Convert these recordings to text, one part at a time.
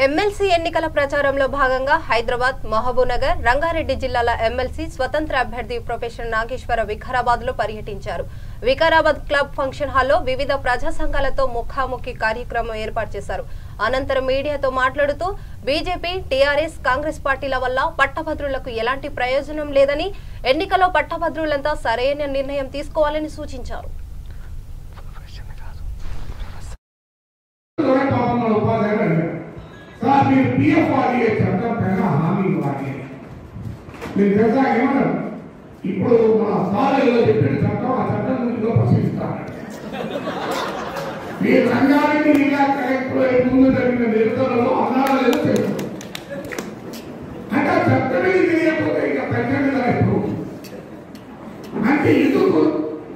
MLC ఎన్నికల ప్రచారంలో భాగంగా హైదరాబాద్, మహబూబ్నగర్, రంగారెడ్డి జిల్లాల ఎమ్మెల్సీ స్వతంత్ర అభ్యర్థి ప్రొఫెసర్ నాగేశ్వర వికారాబాద్లో పర్యటించారు. వికారాబాద్ క్లబ్ ఫంక్షన్ హాల్లో వివిధ ప్రజా సంఘాలతో ముఖాముఖి కార్యక్రమం ఏర్పాటు చేశారు. అనంతరం మీడియాతో మాట్లాడుతూ బీజేపీ, టీఆర్ఎస్, కాంగ్రెస్ పార్టీల వల్ల పట్టభద్రులకు ఎలాంటి ప్రయోజనం లేదని, ఎన్నికల్లో పట్టభద్రులంతా సరైన నిర్ణయం తీసుకోవాలని సూచించారు. మీరు పిఎఫ్ఆర్ఏ చట్టం పైన హామీ ఇవ్వాలి. మీరు తెలుసా ఏమన్నారు? ఇప్పుడు మన సాలలో చెప్పిన చట్టం ఆ చట్టం నుంచి ప్రశ్నిస్తారు. మీరు రంగారెడ్డి జిల్లా కలెక్టరేట్ ముందు జరిగిన నిరసనలో అన్నారాలు చేస్తారు అంటే ఆ చట్టమే తెలియకపోతే ఇక ప్రజలు కదా ఇప్పుడు అంటే ఎందుకు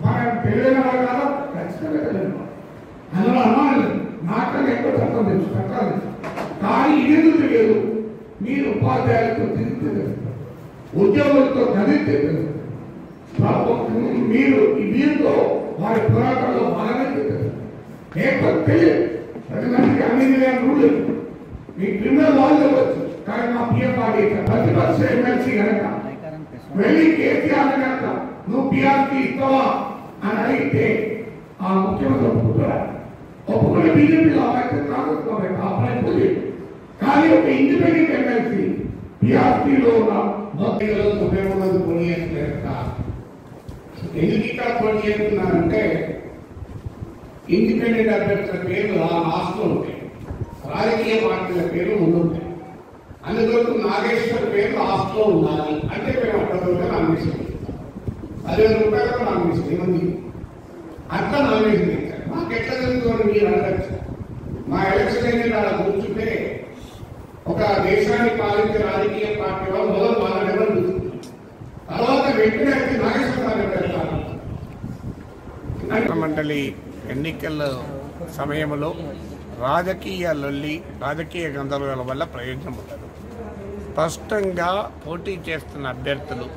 మనం తెలియని వాళ్ళు కదా ఖచ్చితంగా తెలియదు. అందులో అమ్మాయి నాకన్నా ఎక్కువ చట్టం తెలుసు, చట్టాలు తెలుసు. కానీ ఇదేందుకు తెలియదు? మీరు ఉపాధ్యాయులతో తిరిగితే తెలుసు, ఉద్యోగులతో కదిలితే తెలుసు, మీరు వీరితో వారి పోరాటంలో భాగమైతే తెలుసు. లేకపోతే తెలియదు. ప్రతి మనిషికి అన్ని రూల్ మీ క్రిమినల్ వాళ్ళు ఇవ్వచ్చు. కానీ మా పిఎఫ్ఆర్ఏ ప్రతిపక్ష ఎమ్మెల్సీ కనుక వెళ్ళి కేసీఆర్ కనుక నువ్వు పిఆర్కి ఇస్తావా అని అడిగితే ఆ ముఖ్యమంత్రి ఒప్పుకుంటారా? ఒప్పుకునే బీజేపీలో అబ్బాయి కాంగ్రెస్ అబ్బాయి. కానీ ఒక ఇండిపెండెంట్ ఎమ్మెల్సీ పిఆర్టీలో ఉన్న ఉపయోగం పోటీ ఎందుకు ఇక్కడ పోటీ చేస్తున్నారంటే ఇండిపెండెంట్ అభ్యర్థుల పేర్లు ఆ లాస్ట్లో ఉంటాయి, రాజకీయ పార్టీల పేర్లు ముందుంటాయి. అందుకొరకు నాగేశ్వర్ పేరు లాస్ట్లో ఉండాలి అంటే మేము అక్కడ నామినేషన్ చేస్తాం. 10,000 రూపాయలకు నామినేషన్ ఏముంది అట్లా నామినేషన్ చేశారు. మాకు ఎట్లా జరుగుతుంది మీరు అడగచ్చు. మా ఎలక్షన్ ఏజెంట్ అలా కూర్చుంటే ఒక దేశాన్ని పాలించే రాజకీయ పార్టీ వాళ్ళు మొదలు వాళ్ళని ఎవరు చూస్తుంది, తర్వాత వెంటనే నాగేశ్వర పెడతారు. మండలి ఎన్నికల సమయంలో రాజకీయ లొల్లి, రాజకీయ గందరగోళాల వల్ల ప్రయోజనం ఉండదు. స్పష్టంగా పోటీ చేస్తున్న అభ్యర్థులు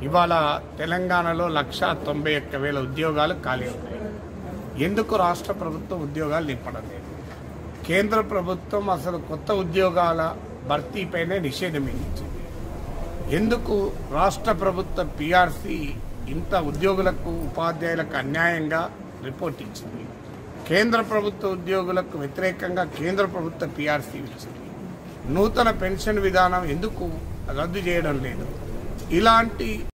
ఇవాళ తెలంగాణలో 191,000 ఉద్యోగాలు ఖాళీ ఉన్నాయి. ఎందుకు రాష్ట్ర ప్రభుత్వం ఉద్యోగాలు నింపడం లేదు? కేంద్ర ప్రభుత్వం అసలు కొత్త ఉద్యోగాల భర్తీపైనే నిషేధం విధించింది. ఎందుకు రాష్ట్ర ప్రభుత్వ పిఆర్సీ ఇంత ఉద్యోగులకు, ఉపాధ్యాయులకు అన్యాయంగా రిపోర్ట్ ఇచ్చింది? కేంద్ర ప్రభుత్వ ఉద్యోగులకు వ్యతిరేకంగా కేంద్ర ప్రభుత్వ పిఆర్సీ ఇచ్చింది. నూతన పెన్షన్ విధానం ఎందుకు రద్దు చేయడం లేదు? ఇలాంటి